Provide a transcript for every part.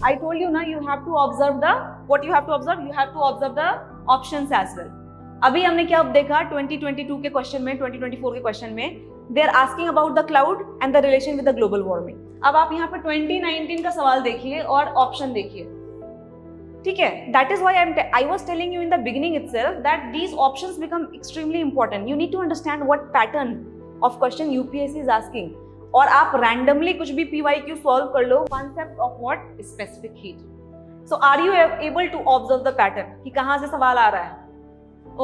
I told you ना, you have to observe the what you have to observe. You have to observe the options as well. अभी हमने क्या देखा 2022 के question में, 2024 के क्वेश्चन में they are asking about the cloud and the relation with the global warming. अब आप यहाँ पे 2019 का सवाल देखिए और ऑप्शन देखिए, ठीक है. That is why I was telling you in the beginning itself that these options become extremely important. You need to understand what pattern of question UPSC is asking. और आप randomly कुछ भी PYQ solve कर लो, concept of what specific heat. So are you able to observe the pattern कि कहाँ से सवाल आ रहा है?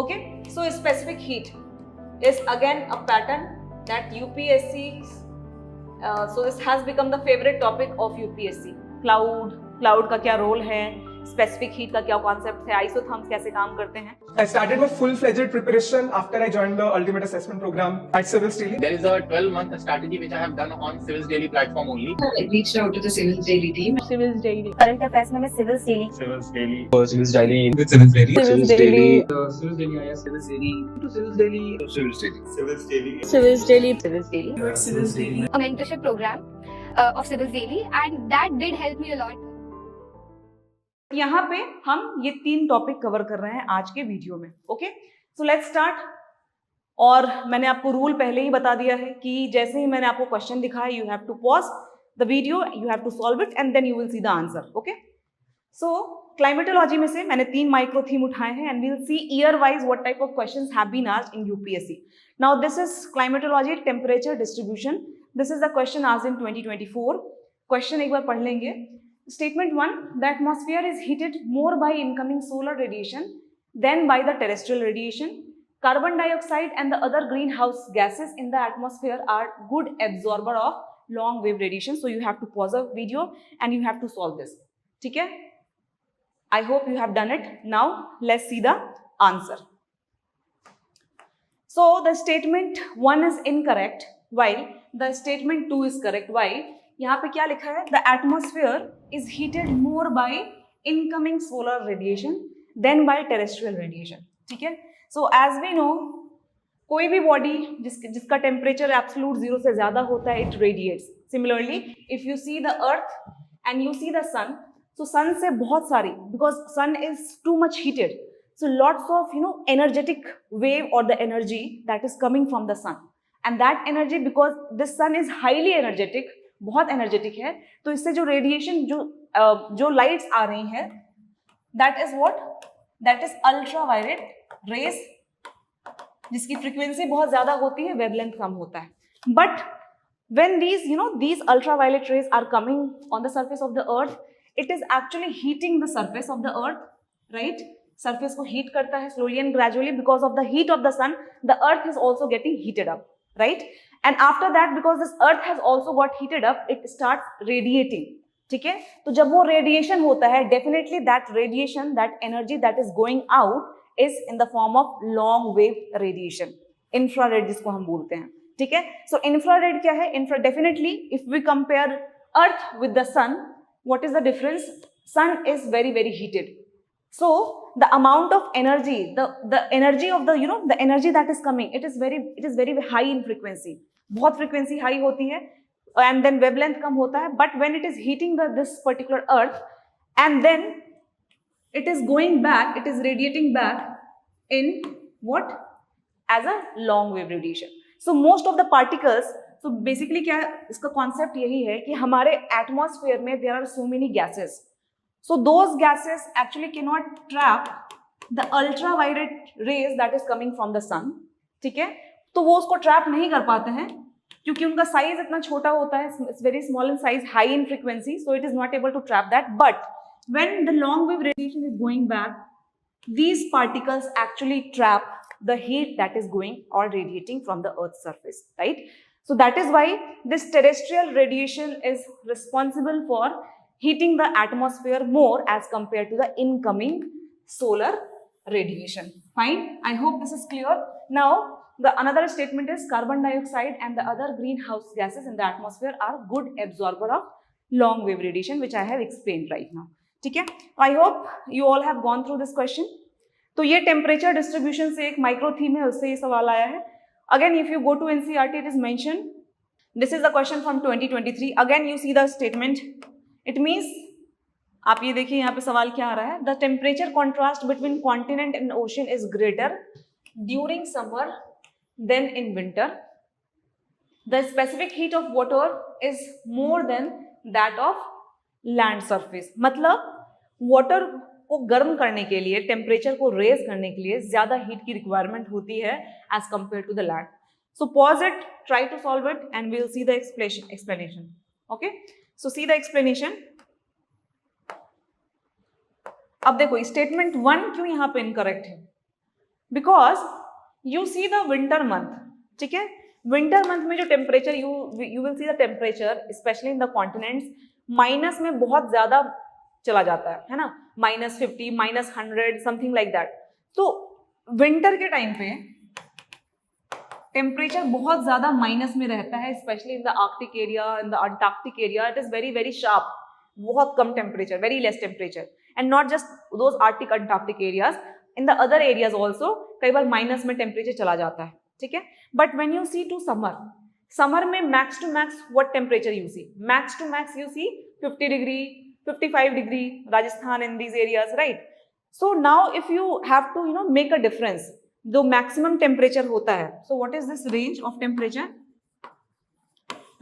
Okay, so specific heat is again a pattern that UPSC. So this has become the favorite topic of UPSC. Cloud का क्या role है? Specific heat का क्या concept है? Isotherms कैसे काम करते हैं? I started my full-fledged preparation after I joined the Ultimate Assessment Program at Civils Daily. There is a 12-month strategy which I have done on Civils Daily platform only. I reached out to the Civils Daily team. Civils Daily. Current affairs में Civils Daily. Civils Daily. Civils Daily. With Civils Daily. Civils Daily. Civils Daily. Civils Daily. To Civils Daily. Civils Daily. Civils Daily. Civils Daily. Civils Daily. Civils Daily. A mentorship program of Civils Daily, and that did help me a lot. यहाँ पे हम ये 3 topic cover कर रहे हैं आज के video में. Okay, so let's start. और मैंने आपको रूल पहले ही बता दिया है कि जैसे ही मैंने आपको क्वेश्चन दिखाया, you have to pause the video, you have to solve it and then you will see the answer. Okay, so climatology में से मैंने 3 माइक्रो थीम उठाए हैं and we will see year wise what type of questions have been asked in UPSC. Now this is climatology temperature distribution. This is the question asked in 2024. Question एक बार पढ़ लेंगे. Statement 1, the atmosphere is heated more by incoming solar radiation than by the terrestrial radiation. Carbon dioxide and the other greenhouse gases in the atmosphere are good absorber of long wave radiation. So you have to pause the video and you have to solve this. ठीक है? I hope you have done it. Now let's see the answer. So the statement 1 is incorrect while the statement 2 is correct. Why? यहाँ पे क्या लिखा है? The atmosphere is heated more by incoming solar radiation than by terrestrial radiation. ठीक है? So as we know, कोई भी body जिसका टेम्परेचर एब्सोल्यूट 0 से ज्यादा होता है, it radiates. Similarly, if you see the earth and you see the sun, so sun से बहुत सारी, because sun is too much heated, so lots of energetic wave or the energy that is coming from the sun, and that energy, because this sun is highly energetic, बहुत energetic है, तो इससे जो radiation जो lights आ रही हैं, that is what, that is ultraviolet rays, जिसकी frequency बहुत ज्यादा होती है, वेवलेंथ कम होता है. But when these ultraviolet rays are coming on the surface of the earth, it is actually heating the surface of the earth, right? Surface को heat करता है slowly and gradually. Because of the heat of the sun, the earth is also getting heated up, right? And after that, because this earth has also got heated up, it starts radiating. ठीक है? तो जब वो radiation होता है, definitely that radiation, that energy that is going out is in the form of long wave radiation, infrared जिसको हम बोलते हैं. ठीक है? So infrared क्या है? Definitely if we compare earth with the sun, what is the difference? Sun is very very heated. So the amount of energy, the energy of the the energy that is coming, it is very high in frequency. बहुत frequency high होती है and then wavelength कम होता है. But when it is heating this particular earth and then it is going back, it is radiating back in what? As a long wave radiation. So most of the particles, so basically क्या इसका concept यही है कि हमारे atmosphere में there are so many gases. So those gases actually cannot trap the ultraviolet rays that is coming from the sun. ठीक है? तो वो उसको ट्रैप नहीं कर पाते हैं क्योंकि उनका साइज इतना छोटा होता है, it's very small in size, high in frequency, so it is not able to trap that. But when the long wave radiation is going back, these particles actually trap the heat that is going or radiating from the earth's surface, right? So that is why this terrestrial radiation is responsible for heating the atmosphere more as compared to the incoming solar radiation. Fine, I hope this is clear. Now the another statement is carbon dioxide and the other greenhouse gases in the atmosphere are good absorber of long wave radiation, which I have explained right now. ठीक है? I hope you all have gone through this question. तो ये temperature distribution से एक micro theme है, उससे ये सवाल आया है. Again, if you go to NCERT, it is mentioned. This is the question from 2023. Again, you see the statement. It means आप ये देखिए यहाँ पे सवाल क्या आ रहा है, the temperature contrast between continent and ocean is greater during summer than in winter, the specific heat of water is more than that of land surface. मतलब वाटर को गर्म करने के लिए, टेम्परेचर को रेज करने के लिए ज्यादा हीट की रिक्वायरमेंट होती है as compare to the land. So pause it, try to solve it and we will see the explanation. Okay, so see the explanation. अब देखो स्टेटमेंट 1 क्यों यहाँ पे इनकरेक्ट है, because you see the winter month, ठीक है, winter month में जो temperature you will see the temperature specially in the continents minus में बहुत ज्यादा चला जाता है ना, -50, -100 समथिंग लाइक दैट। तो विंटर के टाइम पे टेम्परेचर बहुत ज्यादा माइनस में रहता है, specially in the Arctic area, in the Antarctic area it is very very sharp, बहुत कम temperature, very less temperature, and not just those Arctic Antarctic areas, in the other areas also कई बार minus में temperature चला जाता है, ठीक है। But when you see to summer, summer में max to max what temperature you see, max to max you see 50 degree 55 degree, Rajasthan in these areas, right? So now if you have to make a difference, जो maximum temperature होता है, so what is this range of temperature?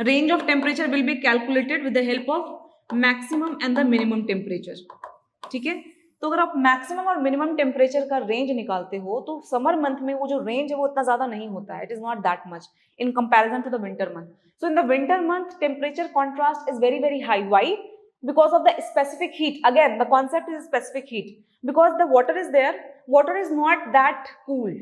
Range of temperature will be calculated with the help of maximum and the minimum temperature, ठीक है। तो अगर आप maximum और minimum temperature का रेंज निकालते हो तो समर मंथ में वो जो रेंज है वो इतना ज्यादा नहीं होता है, it is not that much in comparison to the winter month. So in the winter month temperature contrast is very very high, why? Because of the specific heat. Again, the concept is specific heat. Because the water is there, water is not that cool.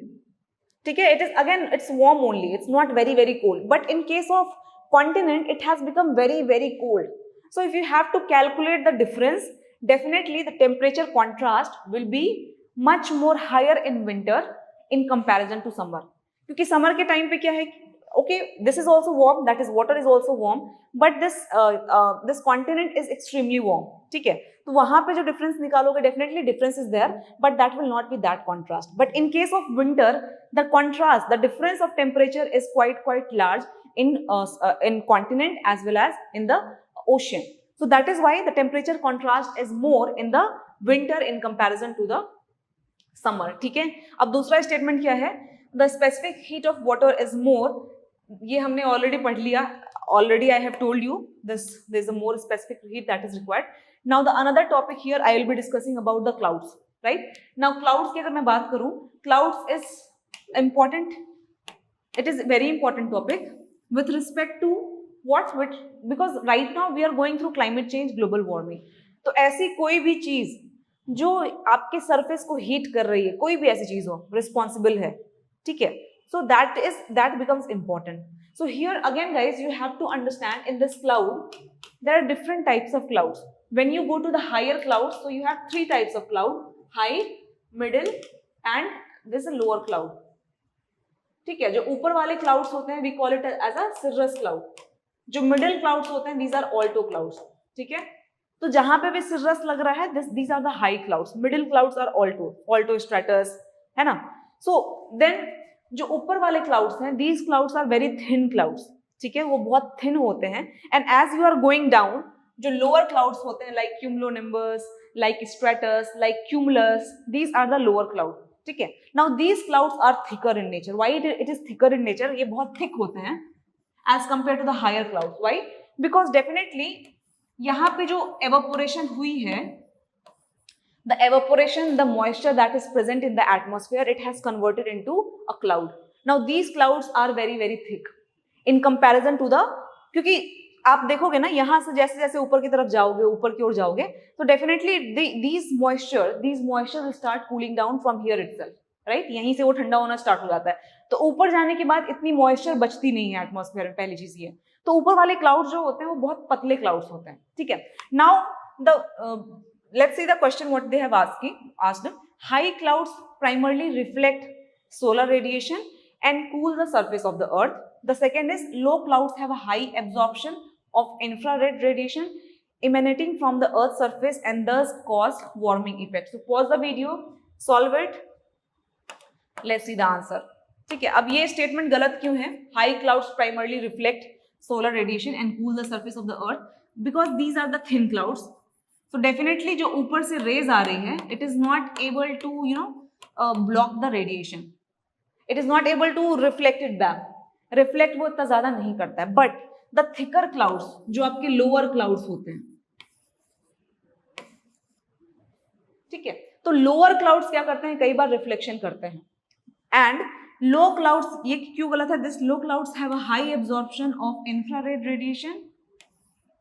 ठीक है, it is again it's warm only. It's not very very cold. But in case of continent, it has become very very cold. So if you have to calculate the difference, definitely the temperature contrast will be much more higher in winter in comparison to summer. क्योंकि summer के time पे क्या है? Okay, this is also warm, that is water is also warm, but this continent is extremely warm, ठीक है। तो वहां पे जो difference निकालोगे definitely difference is there, but that will not be that contrast. But in case of winter, the contrast, the difference of temperature is quite large in continent as well as in the ocean. So that is why the temperature contrast is more in the winter in comparison to the summer, ठीक है। अब दूसरा statement क्या है? The specific heat of water is more, ये हमने already पढ़ लिया, already I have told you this there is a more specific heat that is required. Now the another topic here I will be discussing about the clouds, right. Now clouds की अगर मैं बात करूं, clouds is important, it is very important topic with respect to what's which, because right now we are going through climate change, global warming. तो ऐसी कोई भी चीज जो आपके सरफेस को हीट कर रही है, कोई भी ऐसी चीज हो, रिस्पॉन्सिबल है, ठीक है। So that becomes important. So here again guys, you have to understand in this cloud there are different types of clouds. When you go to the higher clouds, so you have 3 types of cloud: high, middle and this is lower cloud, ठीक है। जो ऊपर वाले clouds होते हैं we call it as a cirrus cloud. जो middle clouds होते हैं these are alto clouds, ठीक है। तो जहां पे भी cirrus लग रहा है these are the high clouds, middle clouds are alto stratus, है ना। So then जो ऊपर वाले क्लाउड्स हैं, these clouds are very thin clouds, ठीक है, वो बहुत थिन होते हैं। And as you are going down, जो लोअर क्लाउड्स होते हैं like cumulonimbus, like stratus, like cumulus, these are the lower cloud, ठीक है। नाउ these clouds are thicker in nature. Why it is thicker in nature? ये बहुत thick होते हैं as compared to the higher clouds. Why? Because definitely यहाँ पे जो evaporation हुई है, the evaporation, the moisture that is present in the atmosphere, it has converted into a cloud. Now these clouds are very very thick in comparison to the, क्योंकि आप देखोगे ना यहाँ से जैसे जैसे ऊपर की तरफ जाओगे, ऊपर की ओर जाओगे, तो definitely these moisture will start cooling down from here itself, right? यहीं से वो ठंडा होना स्टार्ट हो जाता है। तो ऊपर जाने के बाद इतनी मॉइस्चर बचती नहीं है एटमॉस्फेयर में, पहली चीज ये। तो ऊपर वाले क्लाउड्स जो होते हैं वो बहुत पतले क्लाउड्स होते हैं, ठीक है। Now the let's see the question what they have asked. High clouds primarily reflect solar radiation and cool the surface of the earth. The second is low clouds have a high absorption of infrared radiation emanating from the earth's surface and thus cause warming effect. So pause the video, solve it, let's see the answer, ठीक है। अब ये statement गलत क्यों है? High clouds primarily reflect solar radiation and cool the surface of the earth because these are the thin clouds. So definitely जो ऊपर से rays आ रही है, it is not able to block the radiation. It is not able to reflect it back. Reflect वो इतना ज्यादा नहीं करता है. But the thicker clouds, जो आपके lower clouds होते हैं, ठीक है, तो lower clouds क्या करते हैं, कई बार reflection करते हैं. And low clouds, ये क्यों गलत है? This low clouds have a high absorption of infrared radiation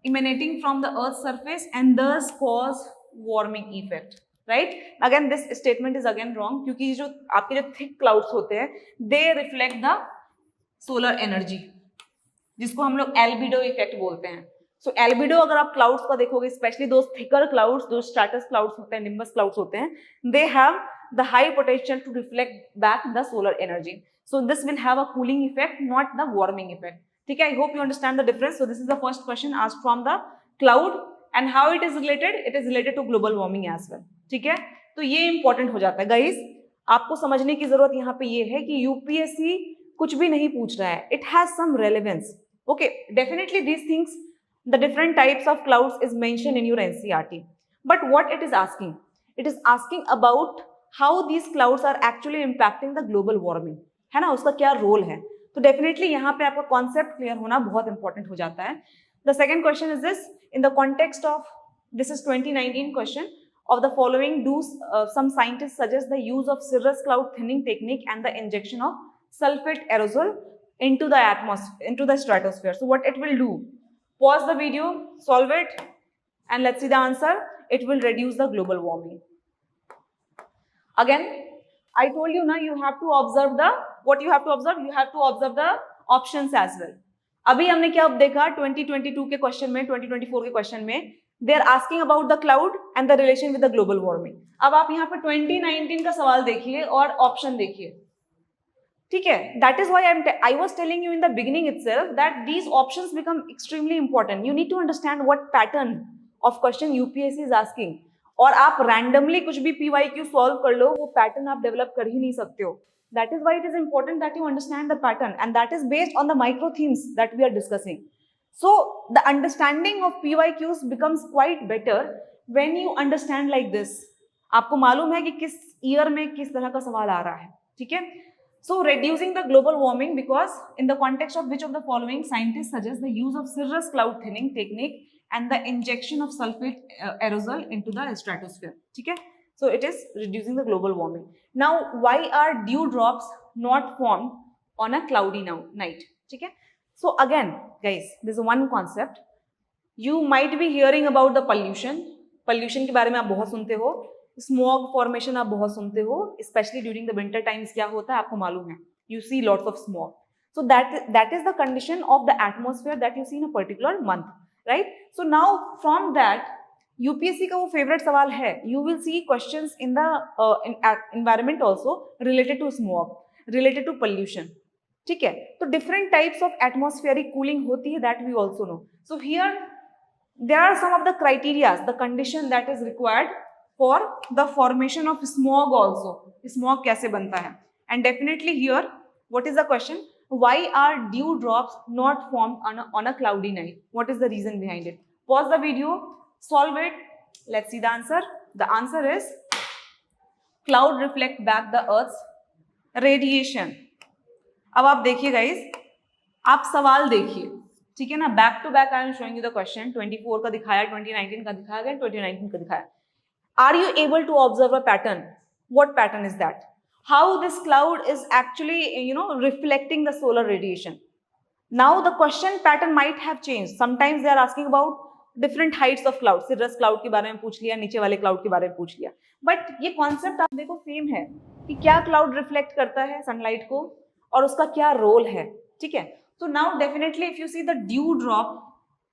emanating from the earth's surface and thus cause warming effect, right? Again this statement is again wrong, क्योंकि जो आपके जो thick clouds होते हैं they reflect the solar energy, जिसको हम लोग albedo effect बोलते हैं. So albedo अगर आप clouds का देखोगे, especially those thicker clouds, those stratus clouds होते हैं, nimbus clouds होते हैं, they have the high potential to reflect back the solar energy. So this will have a cooling effect, not the warming effect. ठीक है, I hope you understand the difference. So this is the first question asked from the cloud and how it is related. It is related to global warming as well. ठीक है, तो ये important हो जाता है guys. आपको समझने की जरूरत यहाँ पे ये है कि UPSC कुछ भी नहीं पूछ रहा है. It has some relevance. Okay, definitely these things, the different types of clouds is mentioned in your NCERT. But what it is asking? It is asking about how these clouds are actually impacting the global warming. है ना, उसका क्या role है. तो definitely यहाँ पे आपका concept clear होना बहुत इंपॉर्टेंट हो जाता है. The second question is this, in the context of this is 2019 question of the following do some scientists suggest the use of cirrus cloud thinning technique and the injection of sulfate aerosol into the atmosphere, into the stratosphere. So what it will do? Pause the video, solve it, and let's see the answer. It will reduce the global warming. Again, I told you now you have to observe the, what you have to observe? You have to observe the options as well. अभी हमने क्या देखा 2022 के question में, 2024 के question में, they are asking about the cloud and the relation with the global warming. अब आप यहाँ पे 2019 का सवाल देखिए और ऑप्शन देखिए, ठीक है. That is why I was telling you in the beginning itself that these options become extremely important. You need to understand what pattern of question UPSC is asking. और आप रैंडमली कुछ भी PYQ सॉल्व कर लो, वो pattern आप develop कर ही नहीं सकते हो. That is why it is important that you understand the pattern and that is based on the micro themes that we are discussing. So the understanding of PYQs becomes quite better when you understand like this. आपको मालूम है कि किस year में किस तरह का सवाल आ रहा है, ठीक है. So reducing the global warming because in the context of which of the following scientists suggest the use of cirrus cloud thinning technique and the injection of sulfate aerosol into the stratosphere. ठीक है, so it is reducing the global warming. Now why are dewdrops not formed on a cloudy night? ठीक है, so again guys, there's one concept. You might be hearing about the pollution. Pollution के बारे में आप बहुत सुनते हो. Smog formation आप बहुत सुनते हो, specially during the winter times क्या होता है आपको मालूम है, you see lots of smog. So that is the condition of the atmosphere that you see in a particular month, right. So now from that UPSC का वो favourite सवाल है, you will see questions in the environment also related to smog, related to pollution, ठीक है. तो different types of atmospheric cooling होती है, that we also know. So here there are some of the criteria, the condition that is required for the formation of smog also. Smog कैसे बनता है? And definitely here, what is the question? Why are dewdrops not formed on a cloudy night? What is the reason behind it? Pause the video, solve it. Let's see the answer. The answer is cloud reflect back the Earth's radiation. अब आप देखिए guys, आप सवाल देखिए, ठीक है ना. Back to back I am showing you the question. 24 का दिखाया, 2019 का दिखाया गया, 2019 का दिखाया. Are you able to observe a pattern? What pattern is that? How this cloud is actually, reflecting the solar radiation. Now the question pattern might have changed. Sometimes they are asking about different heights of cloud. Cirrus cloud के बारे में पूछ लिया, नीचे वाले cloud के बारे में पूछ लिया. But ये concept आप देखो सेम है कि क्या cloud reflect करता है sunlight को और उसका क्या role है, ठीक है. So now definitely if you see the dewdrop,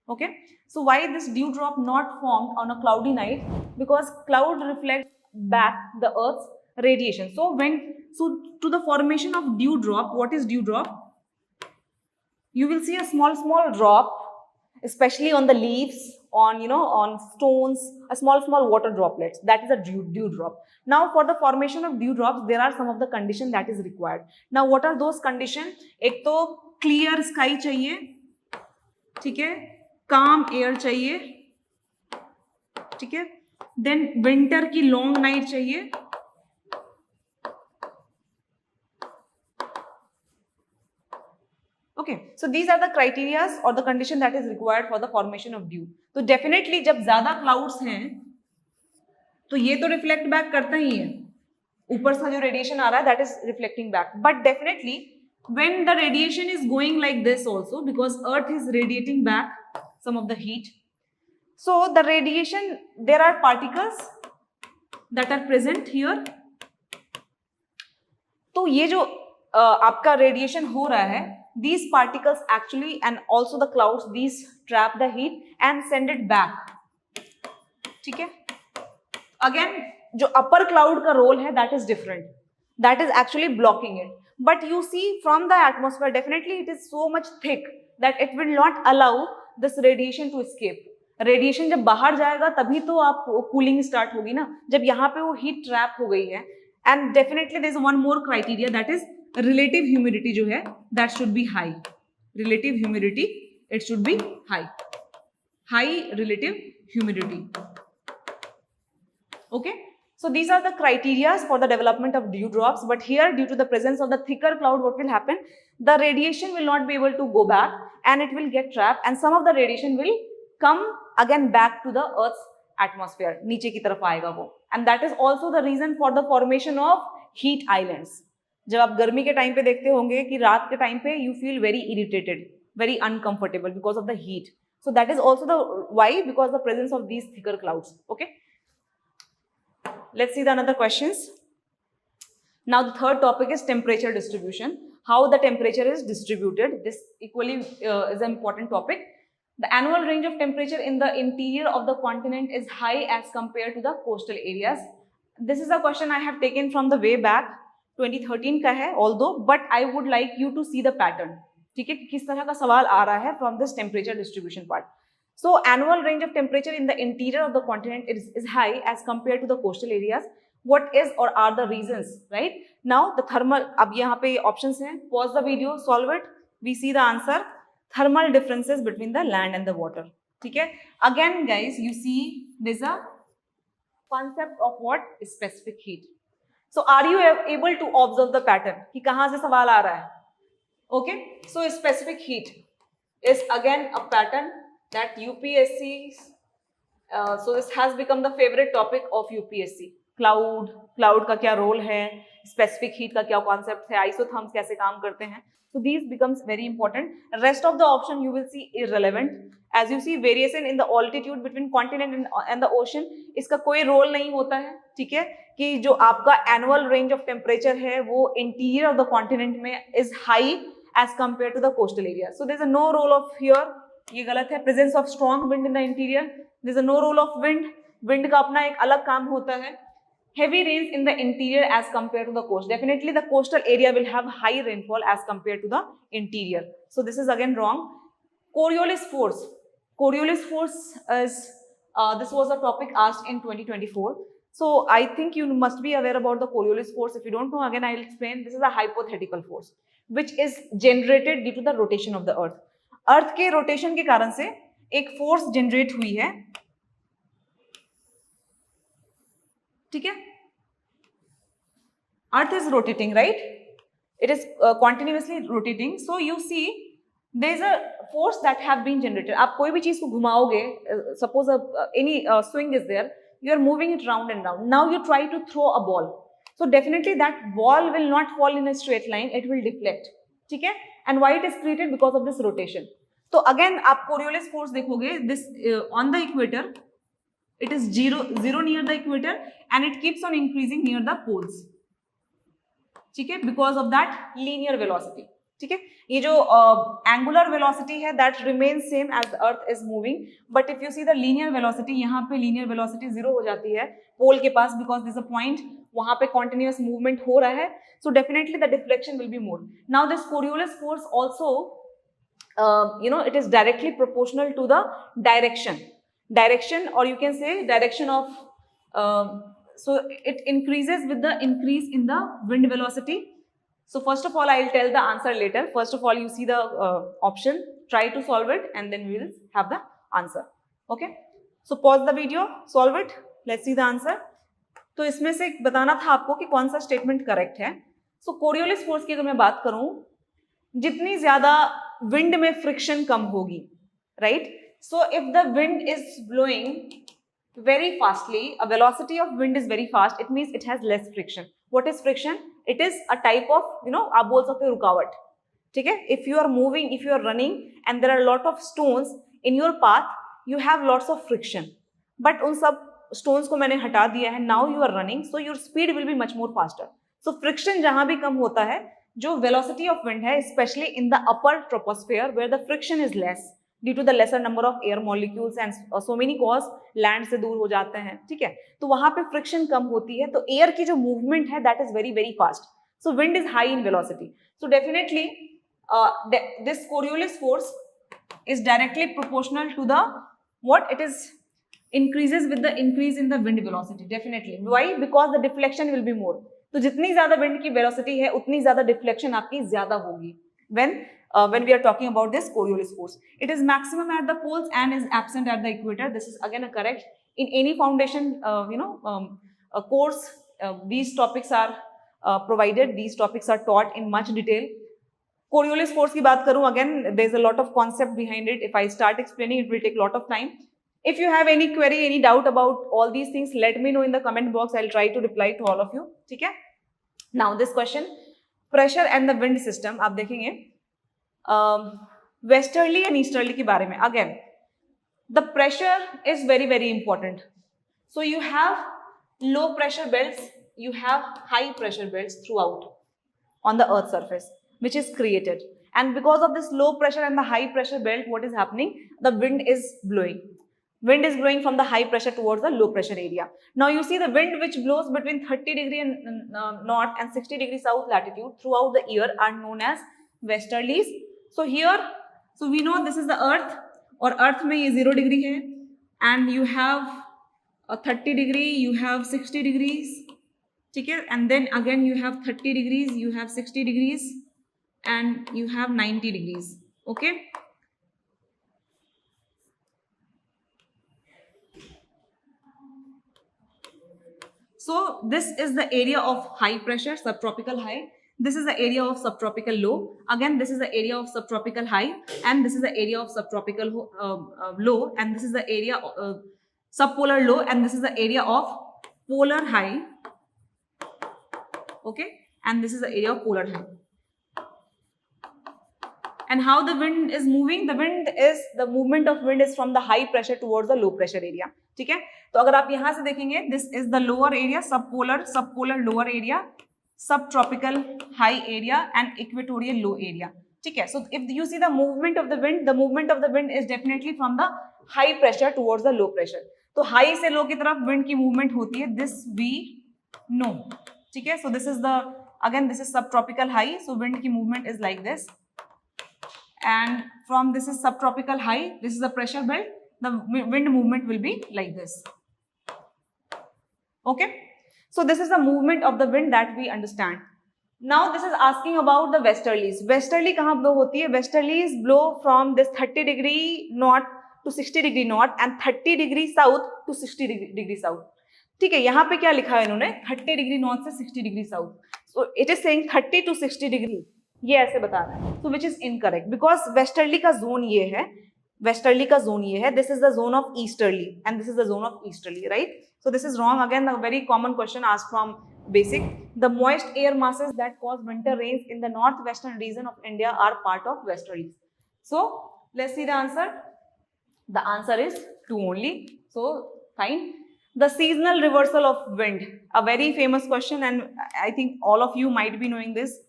okay, so why this dewdrop not formed on a cloudy night? Because cloud reflects back the Earth's radiation. So to the formation of dewdrop, what is dewdrop? You will see a small drop, especially on the leaves, on stones, a small water droplets. That is a dewdrop. Now for the formation of dewdrops, there are some of the conditions that is required. Now what are those conditions? एक तो clear sky चाहिए, ठीक है, calm air चाहिए, ठीक है. Then winter की long night चाहिए. Okay, so these are the criteria or the condition that is required for the formation of dew. तो definitely जब ज्यादा clouds हैं तो ये तो reflect back करता ही है. ऊपर से जो radiation आ रहा है that is reflecting back. But definitely when the radiation is going like this also, because Earth is radiating back some of the heat. So the radiation, there are particles that are present here. तो ये जो आपका radiation हो रहा है, these particles actually and also the clouds, these trap the heat and send it back. ठीक है. Again जो upper cloud का role है that is different, that is actually blocking it. But you see from the atmosphere definitely it is so much thick that it will not allow this radiation to escape. Radiation जब बाहर जाएगा तभी तो आप cooling start होगी ना. जब यहाँ पे वो heat trap हो गई है. And definitely there is one more criteria, that is relative humidity जो है that should be high. Relative humidity, it should be high. High relative humidity. Okay. So these are the criteria for the development of dewdrops. But here, due to the presence of the thicker cloud, what will happen? The radiation will not be able to go back and it will get trapped, and some of the radiation will come again back to the Earth's atmosphere. नीचे की तरफ आएगा वो. And that is also the reason for the formation of heat islands. जब आप गर्मी के time पे देखते होंगे कि रात के टाइम पे you feel very irritated, very uncomfortable because of the heat. So that is also the why, because the presence of these thicker clouds. Okay. Let's see the another questions. Now the third topic is temperature distribution. How the temperature is distributed. This equally is an important topic. The annual range of temperature in the interior of the continent is high as compared to the coastal areas. This is a question I have taken from the way back. 2013 का है although, but I would like you to see the pattern. ठीक है कि किस तरह का सवाल आ रहा है from this temperature distribution part. So annual range of temperature in the interior of the continent is high as compared to the coastal areas. What is or are the reasons, right? Now the thermal, अब यहाँ पे options हैं. Pause the video, solve it. We see the answer. Thermal differences between the land and the water. ठीक है. Again guys, you see there's a concept of what? Specific heat. So are you able to observe the pattern कि कहाँ से सवाल आ रहा है? Okay. So specific heat is again a pattern that UPSC, so this has become the favorite topic of UPSC. Cloud का क्या role है, specific heat का क्या concept है, isotherms कैसे काम करते हैं. So these becomes very important. Rest of the option you will see irrelevant. As you see variation in the altitude between continent and the ocean, इसका कोई role नहीं होता है. ठीक है कि जो आपका annual range of temperature है वो interior of the continent में is high as compared to the coastal area. So there is a no role of here. ये गलत है. Presence of strong wind in the interior. There is a no role of wind. Wind का अपना एक अलग काम होता है. Heavy rains in the interior as compared to the coast. Definitely the coastal area will have high rainfall as compared to the interior. So this is again wrong. Coriolis force. Coriolis force is, this was a topic asked in 2024. So I think you must be aware about the Coriolis force. If you don't know, again I will explain. This is a hypothetical force which is generated due to the rotation of the earth. अर्थ के rotation के कारण से एक force generate हुई है. ठीक है. Earth is rotating, right? It is continuously rotating. So you see there is a force that have been generated. आप कोई भी चीज को घुमाओगे, suppose any swing is there, you are moving it round and round. Now you try to throw a ball. So definitely that ball will not fall in a straight line. It will deflect. ठीक है. And why it is created? Because of this rotation. So again आप Coriolis force देखोगे. This on the equator, it is zero near the equator and it keeps on increasing near the poles. ठीक है. Because of that linear velocity. ठीक है. ये जो angular velocity है that remains same as the earth is moving, but if you see the linear velocity, यहाँ पे linear velocity 0 हो जाती है pole के पास, because there is a point वहाँ पे continuous movement हो रहा है. So definitely the deflection will be more. Now this Coriolis force also, it is directly proportional to the direction, or you can say direction of, so it increases with the increase in the wind velocity. So first of all, I will tell the answer later. First of all, you see the option, try to solve it, and then we will have the answer. Okay. So pause the video, solve it, let's see the answer. तो इसमें से बताना था आपको कि कौन सा statement correct है. सो कोरियोलिस फोर्स की अगर मैं बात करूं, जितनी ज्यादा विंड में फ्रिक्शन कम होगी, right? So if the wind is blowing very fastly, a velocity of wind is very fast, it means it has less friction. What is friction? It is a type of, आप बोल सकते हो रुकावट. ठीक है? If you are moving, if you are running and there are a lot of stones in your path, you have lots of friction. But उन सब stones को मैंने हटा दिया है, now you are running, so your speed will be much more faster. So friction जहां भी कम होता है, जो velocity of wind है, especially in the upper troposphere where the friction is less, due to the lesser number of air molecules and so many cause land से दूर हो जाते हैं, ठीक है? तो वहां पे friction कम होती है, तो air की जो movement है that is very very fast. So wind is high in velocity. So definitely this Coriolis force is directly proportional to the what it is increases with the increase in the wind velocity. Definitely. Why? Because the deflection will be more. तो जितनी ज्यादा wind की velocity है उतनी ज्यादा deflection आपकी ज्यादा होगी when we are talking about this Coriolis force. It is maximum at the poles and is absent at the equator. This is again a correct. In any foundation, course, these topics are provided. These topics are taught in much detail. Coriolis force की बात करूं, again, there is a lot of concept behind it. If I start explaining, it will take a lot of time. If you have any query, any doubt about all these things, let me know in the comment box. I'll try to reply to all of you. ठीक है? Now this question, pressure and the wind system, आप देखेंगे. Westerly and easterly के बारे में. Again, the pressure is very very important. So you have low pressure belts, you have high pressure belts throughout on the earth surface, which is created, and because of this low pressure and the high pressure belt, what is happening? The wind is blowing. Wind is blowing from the high pressure towards the low pressure area. Now you see the wind which blows between 30 degree and north and 60 degree south latitude throughout the year are known as westerlies. So here, so we know this is the earth, और earth में ये 0 degree है, and you have a 30 degree, you have 60 degrees, ठीक है? And then again you have 30 degrees, you have 60 degrees, and you have 90 degrees. Okay? So this is the area of high pressure, subtropical high. This is the area of subtropical low. Again, this is the area of subtropical high, and this is the area of subtropical low, and this is the area subpolar low, and this is the area of polar high. Okay, and this is the area of polar high. And how the wind is moving? The movement of wind is from the high pressure towards the low pressure area. ठीक है? तो अगर आप यहाँ से देखेंगे, this is the lower area, subpolar lower area, subtropical high area, and equatorial low area. ठीक है? So if you see the movement of the wind is definitely from the high pressure towards the low pressure. तो high से low की तरफ wind की movement होती है. This we know. ठीक है? So this is subtropical high. So wind की movement is like this. And from this is subtropical high, this is the pressure belt, the wind movement will be like this. Okay, so this is the movement of the wind that we understand. Now this is asking about the westerlies. Westerly कहाँ blow होती है? Westerlies blow from this 30 degree north to 60 degree north and 30 degree south to 60 degree south. ठीक है, यहाँ पे क्या लिखा है इन्होंने? 30 degree north से 60 degree south. So it is saying 30 to 60 degree. ये ऐसे बता रहा है. So which is incorrect because westerly का zone ये है. Westerly का zone ये है. This is the zone of easterly and this is the zone of easterly, right? So this is wrong. Again, a very common question asked from basic. The moist air masses that cause winter rains in the northwestern region of India are part of westerlies. So let's see the answer. The answer is 2 only. So fine. The seasonal reversal of wind. A very famous question and I think all of you might be knowing this.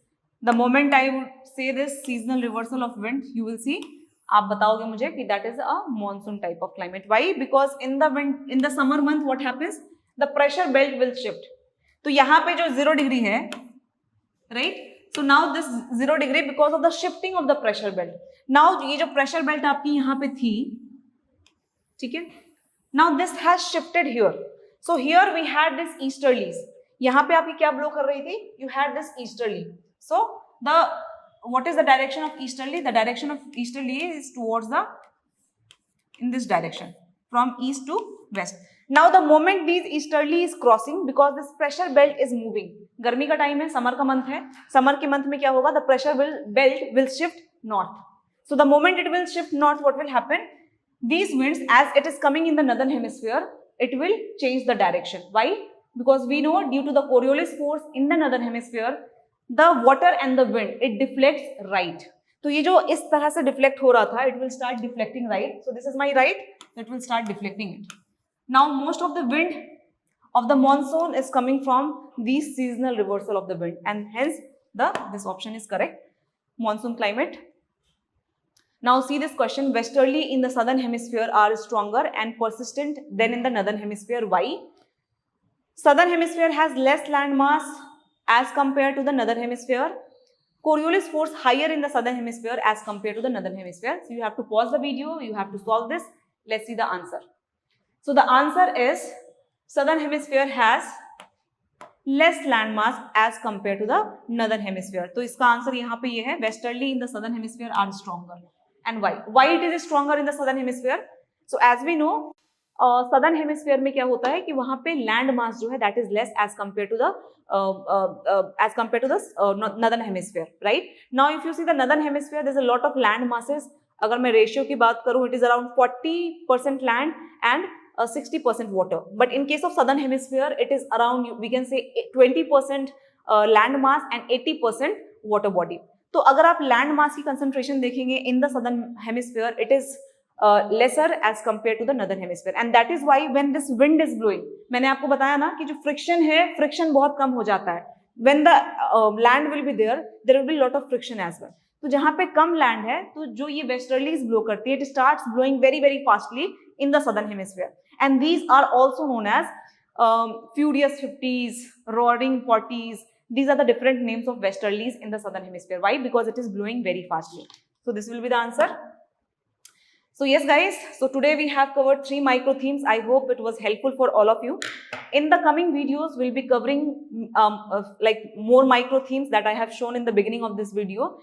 The moment I would say this seasonal reversal of wind, you will see. आप बताओगे मुझे कि that is a monsoon type of climate. Why? Because in the summer month, what happens? The pressure belt will shift. तो यहाँ पे जो 0 degree है, right? So now this 0 degree because of the shifting of the pressure belt. Now ये जो pressure belt आपकी यहाँ पे थी, ठीक है? Now this has shifted here. So here we had this easterlies. यहाँ पे आपकी क्या blow कर रही थी? You had this easterly. So what is the direction of easterly? The direction of easterly is towards in this direction, from east to west. Now the moment these easterly is crossing, because this pressure belt is moving, गर्मी का time है, summer का month है, summer के month में क्या होगा, the pressure belt will shift north. So the moment it will shift north, what will happen? These winds, as it is coming in the northern hemisphere, it will change the direction. Why? Because we know due to the Coriolis force in the northern hemisphere, the water and the wind, it deflects right. तो ये जो इस तरह से deflect हो रहा था, it will start deflecting right. So this is my right, it will start deflecting it. Now most of the wind of the monsoon is coming from these seasonal reversal of the wind, and hence this option is correct. Monsoon climate. Now see this question, westerly in the southern hemisphere are stronger and persistent than in the northern hemisphere. Why? Southern hemisphere has less land mass as compared to the northern hemisphere. Coriolis force higher in the southern hemisphere as compared to the northern hemisphere. So you have to pause the video, you have to solve this. Let's see the answer. So the answer is southern hemisphere has less land mass as compared to the northern hemisphere. तो इसका answer यहाँ पे ये है, westerly in the southern hemisphere are stronger. And why? Why it is stronger in the southern hemisphere? So as we know, southern hemisphere में क्या होता है कि वहाँ पे land mass जो है that is less as compared to the northern hemisphere, right? Now if you see the northern hemisphere, there's a lot of land masses. अगर मैं ratio की बात करूँ, it is around 40% land and 60% water. But in case of southern hemisphere, it is around, we can say 20% land mass and 80% water body. तो अगर आप land mass की concentration देखेंगे in the southern hemisphere, it is lesser as compared to the northern hemisphere, and that is why when this wind is blowing, मैंने आपको बताया ना कि जो friction है, friction बहुत कम हो जाता है. When the land will be there will be lot of friction as well. तो जहाँ पे कम लैंड है, तो जो ये वेस्टर्लीज ब्लो करती है, it starts blowing very very fastly in the southern hemisphere, and these are also known as furious 50s, roaring 40s. These are the different names of westerlies in the southern hemisphere. Why? Because it is blowing very fastly. So this will be the answer. So yes guys, so today we have covered 3 micro themes. I hope it was helpful for all of you. In the coming videos, we'll be covering like more micro themes that I have shown in the beginning of this video.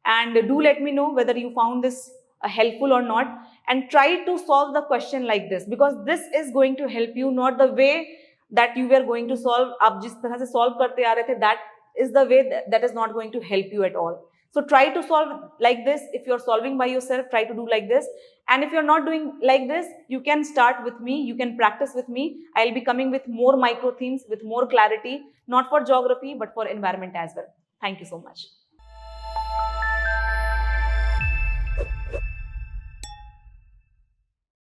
And do let me know whether you found this helpful or not, and try to solve the question like this, because this is going to help you, not the way that you were going to solve. आप जिस तरह से solve करते आ रहे थे, that is the way that is not going to help you at all. So try to solve like this. If you're solving by yourself, try to do like this. And if you're not doing like this, you can start with me, you can practice with me. I'll be coming with more micro themes with more clarity, not for geography, but for environment as well. Thank you so much.